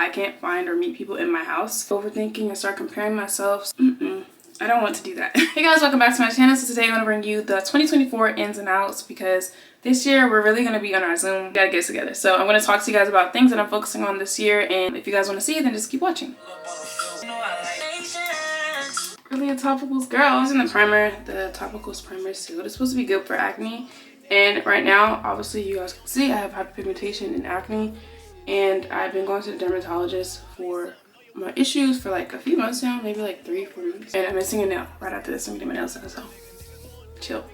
I can't find or meet people in my house. Overthinking and start comparing myself. I don't want to do that. Hey guys, welcome back to my channel. So today I'm going to bring you the 2024 ins and outs because this year we're really going to be on our Zoom. We gotta get together. So I'm going to talk to you guys about things that I'm focusing on this year, and if you guys want to see it, then just keep watching. Really a topicals girl. I was in the primer. The topicals primer sealed. It's supposed to be good for acne. And right now, obviously you guys can see I have hyperpigmentation and acne. And I've been going to the dermatologist for my issues for like a few months now, maybe like 3-4 months. And I'm missing a nail. Right after this, I'm getting my nails done, so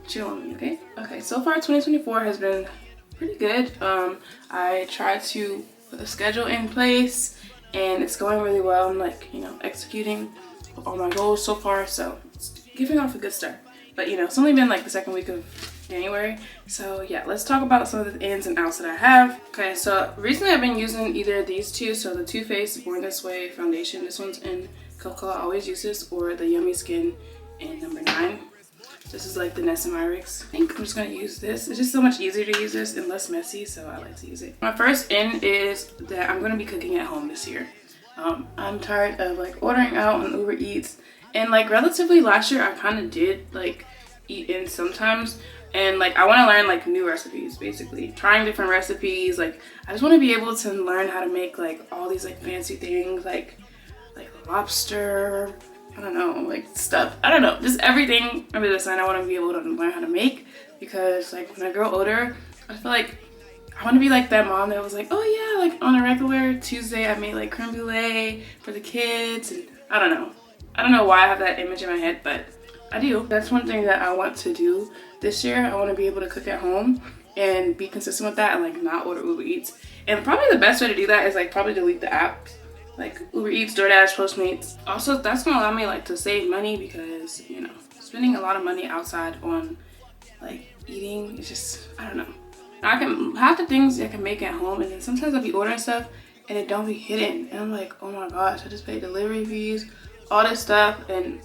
chill on me, okay? Okay, so far 2024 has been pretty good. I tried to put a schedule in place and it's going really well. I'm like, executing all my goals so far, so it's giving off a good start. But it's only been like the second week of January, so yeah, let's talk about some of the ins and outs that I have. Okay, so recently I've been using either of these two, so the Too Faced Born This Way foundation, this one's in Cocoa, I always use this, or the Yummy Skin in number 9. This is like the Nessamyrix. I think I'm just gonna use this. It's just so much easier to use this and less messy, so I like to use it. My first in is that I'm gonna be cooking at home this year. I'm tired of like ordering out on Uber Eats, and like relatively last year I kind of did like eat in sometimes, and like I want to learn like new recipes, basically trying different recipes. Like I just want to be able to learn how to make like all these like fancy things, like lobster, I don't know, like stuff, I don't know, just everything under the sun I want to be able to learn how to make, because like when I grow older I feel like I want to be like that mom that was like, oh yeah, like on a regular Tuesday I made like creme brulee for the kids, and I don't know why I have that image in my head, but I do. That's one thing that I want to do this year. I want to be able to cook at home and be consistent with that and like not order Uber Eats. And probably the best way to do that is like probably delete the apps like Uber Eats, DoorDash, Postmates. Also, that's gonna allow me like to save money, because spending a lot of money outside on like eating is just, I don't know. I can have the things I can make at home, and then sometimes I'll be ordering stuff and it don't be hidden, and I'm like, oh my gosh, I just paid delivery fees, all this stuff, and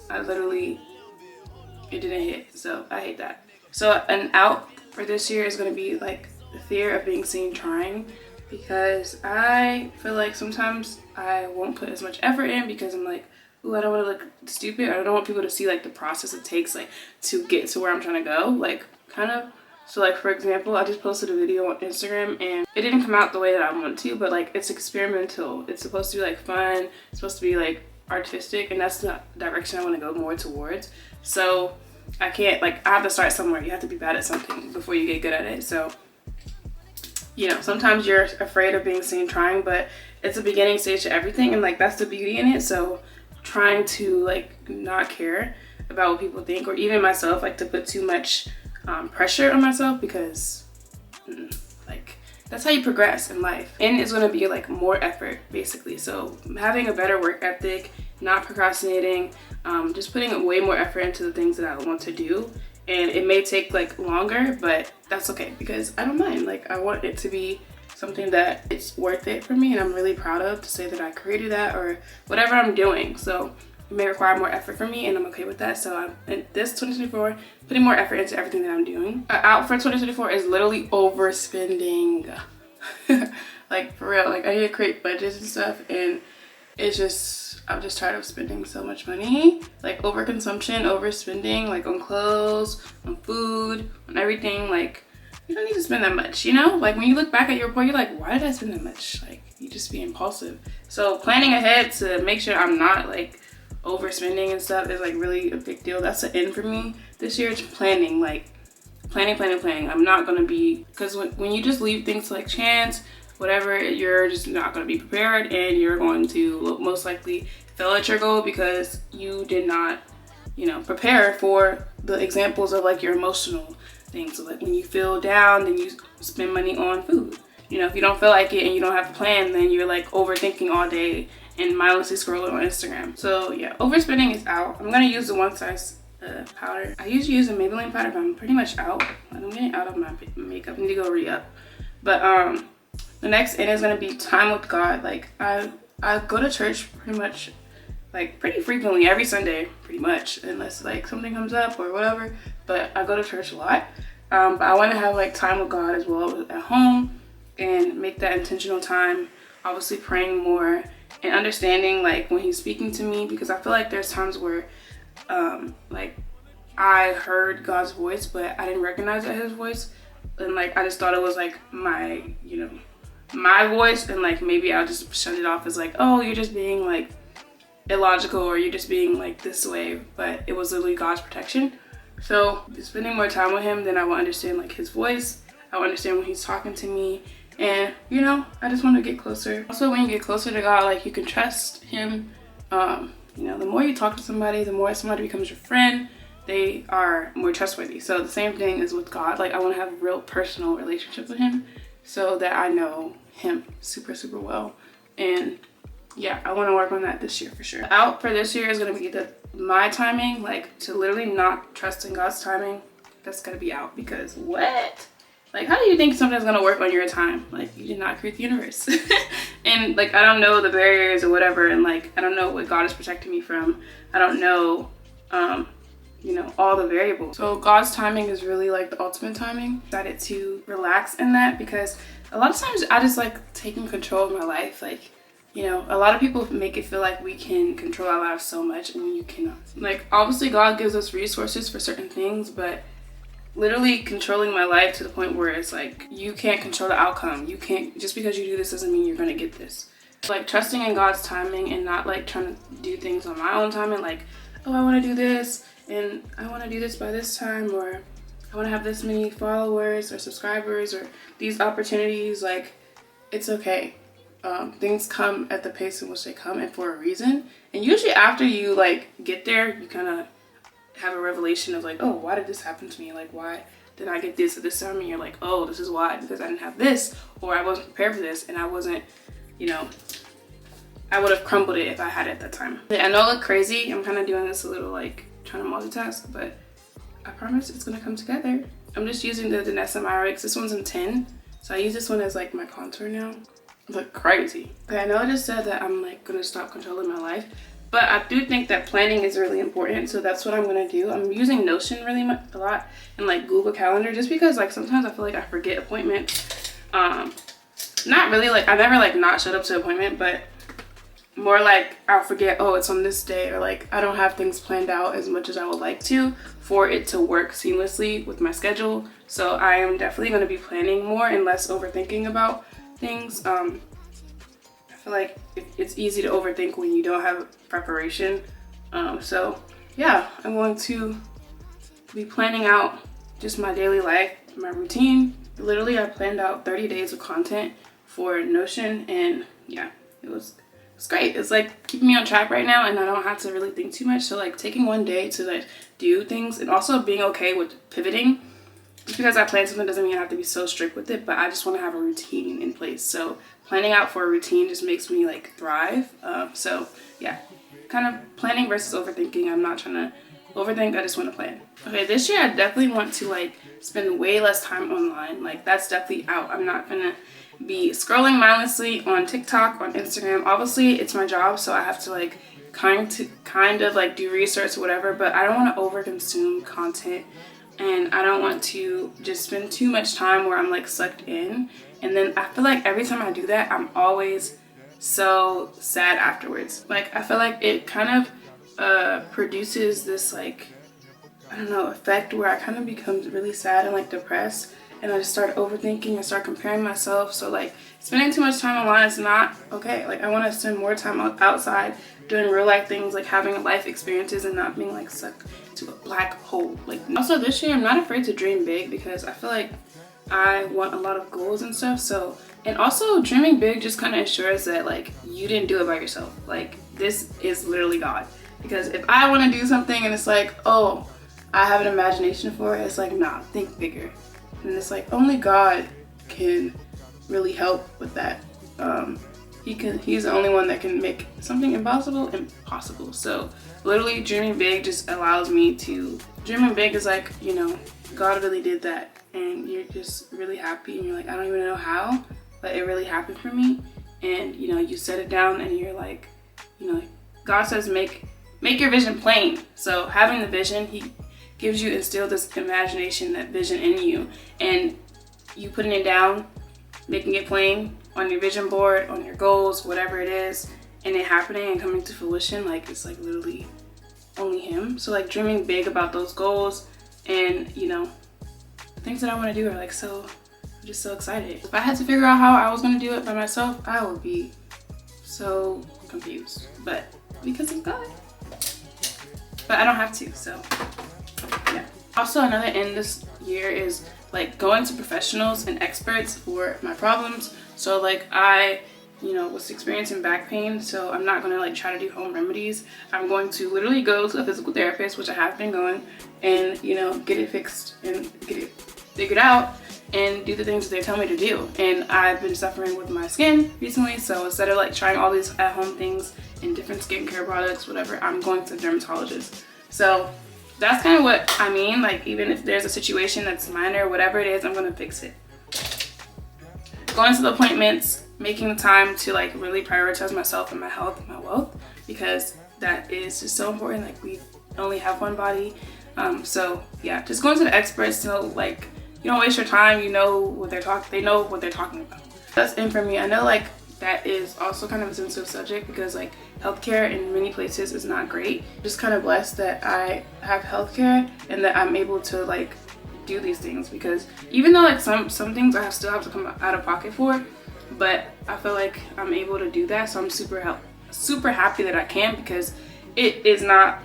it didn't hit. So I hate that. So an out for this year is going to be like the fear of being seen trying, because I feel like sometimes I won't put as much effort in because I'm like, ooh, I don't want to look stupid, or I don't want people to see like the process it takes like to get to where I'm trying to go, like kind of. So like for example, I just posted a video on Instagram and it didn't come out the way that I want to, but like it's experimental. It's supposed to be like fun. It's supposed to be like artistic, and that's the direction I want to go more towards. So I can't, like, I have to start somewhere. You have to be bad at something before you get good at it. So sometimes you're afraid of being seen trying, but it's a beginning stage to everything, and like that's the beauty in it. So trying to like not care about what people think, or even myself, like to put too much pressure on myself, because like that's how you progress in life. And it's going to be like more effort basically. So having a better work ethic, not procrastinating, just putting way more effort into the things that I want to do. And it may take like longer, but that's okay, because I don't mind. Like I want it to be something that it's worth it for me and I'm really proud of, to say that I created that or whatever I'm doing. So it may require more effort from me, and I'm okay with that. So I'm in this 2024 putting more effort into everything that I'm doing. Out for 2024 is literally overspending. Like for real, like I need to create budgets and stuff, and it's just, I'm just tired of spending so much money, like overconsumption, overspending, like on clothes, on food, on everything. Like you don't need to spend that much, like when you look back at your report, you're like, why did I spend that much? Like you just be impulsive. So planning ahead to make sure I'm not like overspending and stuff is like really a big deal. That's an end for me this year. It's planning, like planning. I'm not gonna be, because when you just leave things to like chance, whatever, you're just not going to be prepared, and you're going to most likely fail at your goal because you did not, prepare for the examples of like your emotional things. So like when you feel down, then you spend money on food. If you don't feel like it and you don't have a plan, then you're like overthinking all day and mindlessly scrolling on Instagram. So yeah, overspending is out. I'm going to use the One Size powder. I usually use a Maybelline powder, but I'm pretty much out. I'm getting out of my makeup. I need to go re-up. But the next in is going to be time with God. Like I go to church pretty frequently, every Sunday pretty much, unless like something comes up or whatever, but I go to church a lot. But I want to have like time with God as well at home, and make that intentional time obviously praying more and understanding like when he's speaking to me, because I feel like there's times where like I heard God's voice but I didn't recognize it as his voice, and like I just thought it was like my, you know, my voice, and like maybe I'll just shut it off as like, oh, you're just being like illogical, or you're just being like this way, but it was literally God's protection. So spending more time with him, then I will understand like his voice. I will understand when he's talking to me, and you know, I just want to get closer. Also, when you get closer to God, like you can trust him. You know, the more you talk to somebody, the more somebody becomes your friend, they are more trustworthy. So the same thing is with God. Like I want to have a real personal relationship with him so that I know him super well. And yeah, I want to work on that this year for sure. Out for this year is going to be my timing, like to literally not trust in God's timing. That's going to be out, because what? Like, how do you think something's going to work on your time? Like, you did not create the universe. And like, I don't know the barriers or whatever. And like, I don't know what God is protecting me from. I don't know, you know, all the variables. So God's timing is really like the ultimate timing. I decided to relax in that, because a lot of times I just like taking control of my life. Like, you know, a lot of people make it feel like we can control our lives so much, and you cannot. Like, obviously God gives us resources for certain things, but literally controlling my life to the point where it's like, you can't control the outcome. You can't, just because you do this doesn't mean you're gonna get this. Like trusting in God's timing and not like trying to do things on my own time and like, oh, I want to do this and I want to do this by this time, or I want to have this many followers or subscribers or these opportunities. Like, it's okay. Things come at the pace in which they come and for a reason. And usually after you like get there, you kind of have a revelation of like, oh, why did this happen to me? Like, why did I get this at this time? And you're like, oh, this is why, because I didn't have this, or I wasn't prepared for this, and I wasn't, you know, I would have crumbled it if I had it at that time. I know I look crazy. I'm kind of doing this a little like trying to multitask, but I promise it's gonna come together. I'm just using the Danessa Myrix. This one's in 10, so I use this one as like my contour now. I look crazy. Okay, I know I just said that I'm like gonna stop controlling my life, but I do think that planning is really important, so that's what I'm gonna do. I'm using Notion really a lot, and like Google Calendar, just because like sometimes I feel like I forget appointments. Not really, like I never like not showed up to an appointment, but more like I'll forget, oh, it's on this day, or like I don't have things planned out as much as I would like to for it to work seamlessly with my schedule. So I am definitely going to be planning more and less overthinking about things. I feel like it's easy to overthink when you don't have preparation. So yeah, I'm going to be planning out just my daily life, my routine. Literally, I planned out 30 days of content for Notion, and yeah, it's great. It's like keeping me on track right now, and I don't have to really think too much. So like taking one day to like do things, and also being okay with pivoting. Just because I plan something doesn't mean I have to be so strict with it, but I just want to have a routine in place. So planning out for a routine just makes me like thrive. So yeah, kind of planning versus overthinking. I'm not trying to overthink, I just want to plan. Okay, this year I definitely want to like spend way less time online. Like that's definitely out. I'm not gonna be scrolling mindlessly on TikTok, on Instagram. Obviously it's my job, so I have to like kind of like do research or whatever, but I don't want to overconsume content, and I don't want to just spend too much time where I'm like sucked in. And then I feel like every time I do that, I'm always so sad afterwards. Like I feel like it kind of produces this like, I don't know, effect where I kind of become really sad and like depressed, and I just start overthinking and start comparing myself. So like spending too much time online is not okay. Like I want to spend more time outside doing real life things, like having life experiences and not being like sucked to a black hole. Like also this year I'm not afraid to dream big, because I feel like I want a lot of goals and stuff. So, and also dreaming big just kind of ensures that like you didn't do it by yourself. Like this is literally God. Because if I want to do something and it's like, oh, I have an imagination for it, it's like, nah, think bigger. And it's like, only God can really help with that. He's the only one that can make something impossible possible. So literally dreaming big just allows me to, dreaming big is like, you know, God really did that. And you're just really happy, and you're like, I don't even know how, but it really happened for me. And, you know, you set it down and you're like, you know, God says make your vision plain. So having the vision, he gives you, instill this imagination, that vision in you, and you putting it down, making it plain, on your vision board, on your goals, whatever it is, and it happening and coming to fruition, like it's like literally only him. So like dreaming big about those goals, and you know, the things that I want to do are like so, I'm just so excited. If I had to figure out how I was going to do it by myself, I would be so confused, but because of God. But I don't have to, so yeah. Also, another end this year is like going to professionals and experts for my problems. So like I, you know, was experiencing back pain, so I'm not gonna like try to do home remedies. I'm going to literally go to a physical therapist, which I have been going, and you know, get it fixed and get it figured out and do the things that they tell me to do. And I've been suffering with my skin recently, so instead of like trying all these at-home things and different skincare products, whatever, I'm going to a dermatologist. So that's kind of what I mean. Like even if there's a situation that's minor, whatever it is, I'm gonna fix it. Going to the appointments, making the time to like really prioritize myself and my health and my wealth, because that is just so important. Like we only have one body. So yeah, just going to the experts so like you don't waste your time. You know what they know what they're talking about. That's it for me. I know like that is also kind of a sensitive subject because like healthcare in many places is not great. Just kind of blessed that I have healthcare and that I'm able to like do these things, because even though like some things I still have to come out of pocket for, but I feel like I'm able to do that. So I'm super happy that I can, because it is not,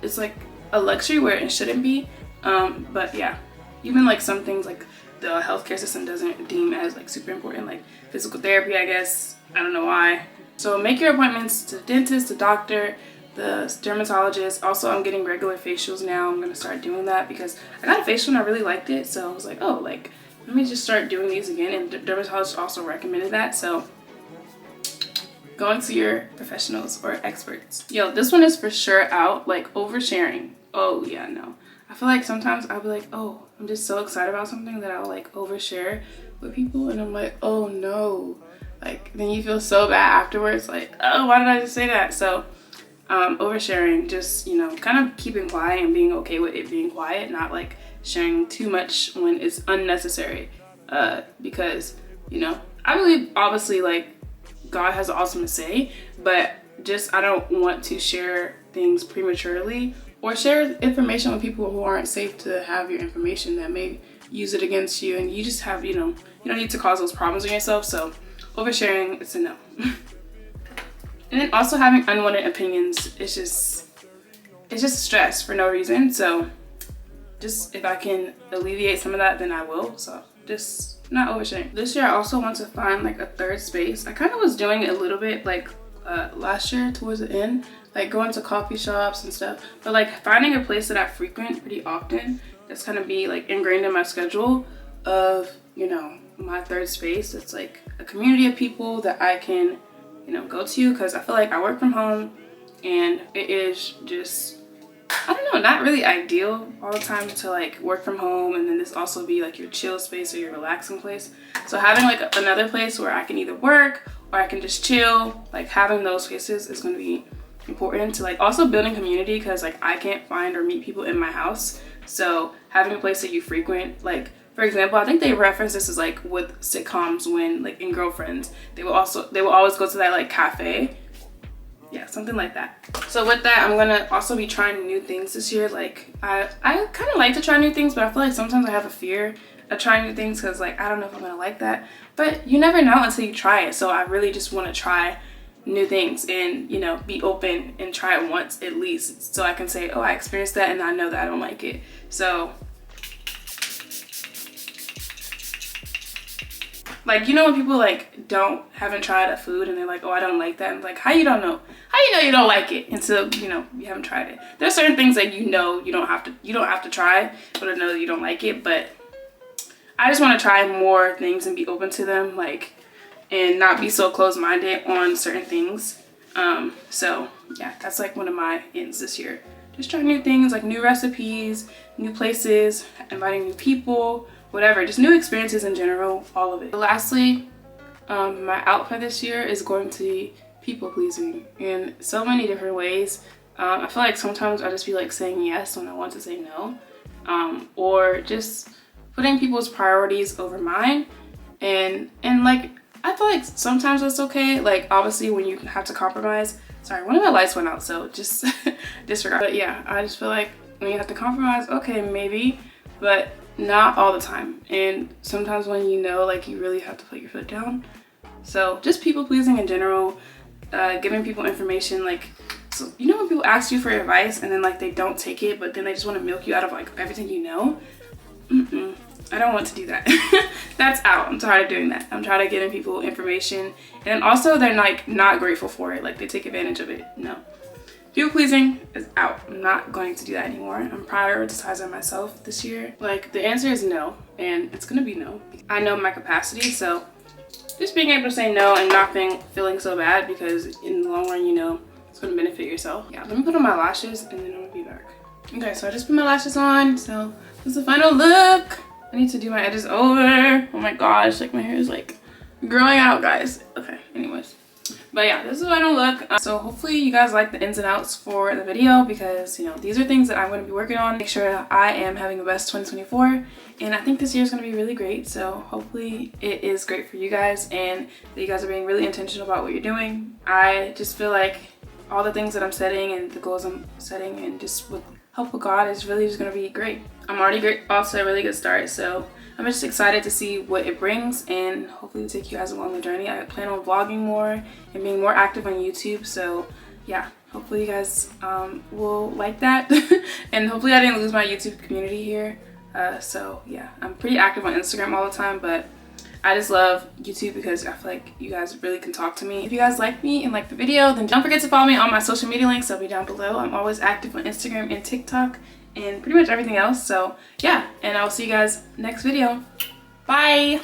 it's like a luxury where it shouldn't be. But yeah, even like some things like the healthcare system doesn't deem as like super important, like physical therapy, I guess. I don't know why. So make your appointments to the dentist, the doctor, the dermatologist. Also, I'm getting regular facials now. I'm gonna start doing that because I got a facial and I really liked it. So I was like, oh, like let me just start doing these again. And the dermatologist also recommended that. So going to your professionals or experts. Yo, this one is for sure out. Like oversharing. Oh yeah, no. I feel like sometimes I'll be like, oh, I'm just so excited about something that I'll like overshare with people, and I'm like, oh no. Like then you feel so bad afterwards, like, oh, why did I just say that? So oversharing, just, you know, kind of keeping quiet and being okay with it being quiet, not like sharing too much when it's unnecessary. Because, you know, I believe obviously like God has the ultimate say, but just I don't want to share things prematurely or share information with people who aren't safe to have your information, that may use it against you, and you just have, you know, you don't need to cause those problems on yourself. So oversharing, it's a no. And then also having unwanted opinions, it's just stress for no reason. So just if I can alleviate some of that, then I will. So just not oversharing. This year I also want to find like a third space. I kind of was doing it a little bit like last year towards the end, like going to coffee shops and stuff, but like finding a place that I frequent pretty often that's gonna be like ingrained in my schedule of, you know, my third space. It's like a community of people that I can, you know, go to, because I feel like I work from home and it is just, I don't know, not really ideal all the time to like work from home and then this also be like your chill space or your relaxing place. So having like another place where I can either work or I can just chill, like having those spaces is going to be important to like also building community, because like I can't find or meet people in my house. So having a place that you frequent, like for example, I think they reference this as like with sitcoms when like in Girlfriends, they will always go to that like cafe. Yeah, something like that. So with that, I'm gonna also be trying new things this year. Like I kind of like to try new things, but I feel like sometimes I have a fear of trying new things because like I don't know if I'm gonna like that. But you never know until you try it. So I really just want to try new things and, you know, be open and try it once at least, so I can say, oh, I experienced that and I know that I don't like it. So like, you know, when people like haven't tried a food and they're like, oh, I don't like that, and like, how you don't know? How you know you don't like it until, you know, you haven't tried it? There's certain things that you know you don't have to try, but to know that you don't like it. But I just want to try more things and be open to them, like, and not be so closed-minded on certain things. So yeah, that's like one of my ends this year. Just try new things, like new recipes, new places, inviting new people, whatever, just new experiences in general, all of it. Lastly, my out for this year is going to be people pleasing in so many different ways. I feel like sometimes I just be like saying yes when I want to say no, or just putting people's priorities over mine, and like I feel like sometimes it's okay. Like obviously when you have to compromise. Sorry, one of my lights went out, so just disregard. But yeah, I just feel like when you have to compromise, okay, maybe, but not all the time. And sometimes when you know, like you really have to put your foot down. So just people pleasing in general, giving people information, like, so, you know when people ask you for advice and then like they don't take it, but then they just want to milk you out of like everything you know? I don't want to do that. That's out. I'm tired of doing that. I'm tired of giving people information and also they're like not grateful for it. Like they take advantage of it. No. People pleasing is out. I'm not going to do that anymore. I'm prioritizing myself this year. Like the answer is no, and it's gonna be no. I know my capacity, so just being able to say no and not feeling so bad, because in the long run, you know, it's gonna benefit yourself. Yeah, let me put on my lashes and then I'm gonna be back. Okay, so I just put my lashes on, so this is the final look. I need to do my edges over. Oh my gosh, like my hair is like growing out, guys. Okay, anyways. But yeah, this is what I don't look. So hopefully you guys like the ins and outs for the video, because you know these are things that I'm going to be working on. Make sure I am having the best 2024, and I think this year is going to be really great. So hopefully it is great for you guys, and that you guys are being really intentional about what you're doing. I just feel like all the things that I'm setting and the goals I'm setting, and just with help with God, is really just going to be great. I'm already off to a really good start, so I'm just excited to see what it brings, and hopefully to take you guys along the journey. I plan on vlogging more and being more active on YouTube, so yeah, hopefully you guys will like that. And hopefully I didn't lose my YouTube community here. So yeah, I'm pretty active on Instagram all the time, but I just love YouTube because I feel like you guys really can talk to me. If you guys like me and like the video, then don't forget to follow me on my social media links. They'll be down below. I'm always active on Instagram and TikTok and pretty much everything else. So yeah, and I'll see you guys next video. Bye.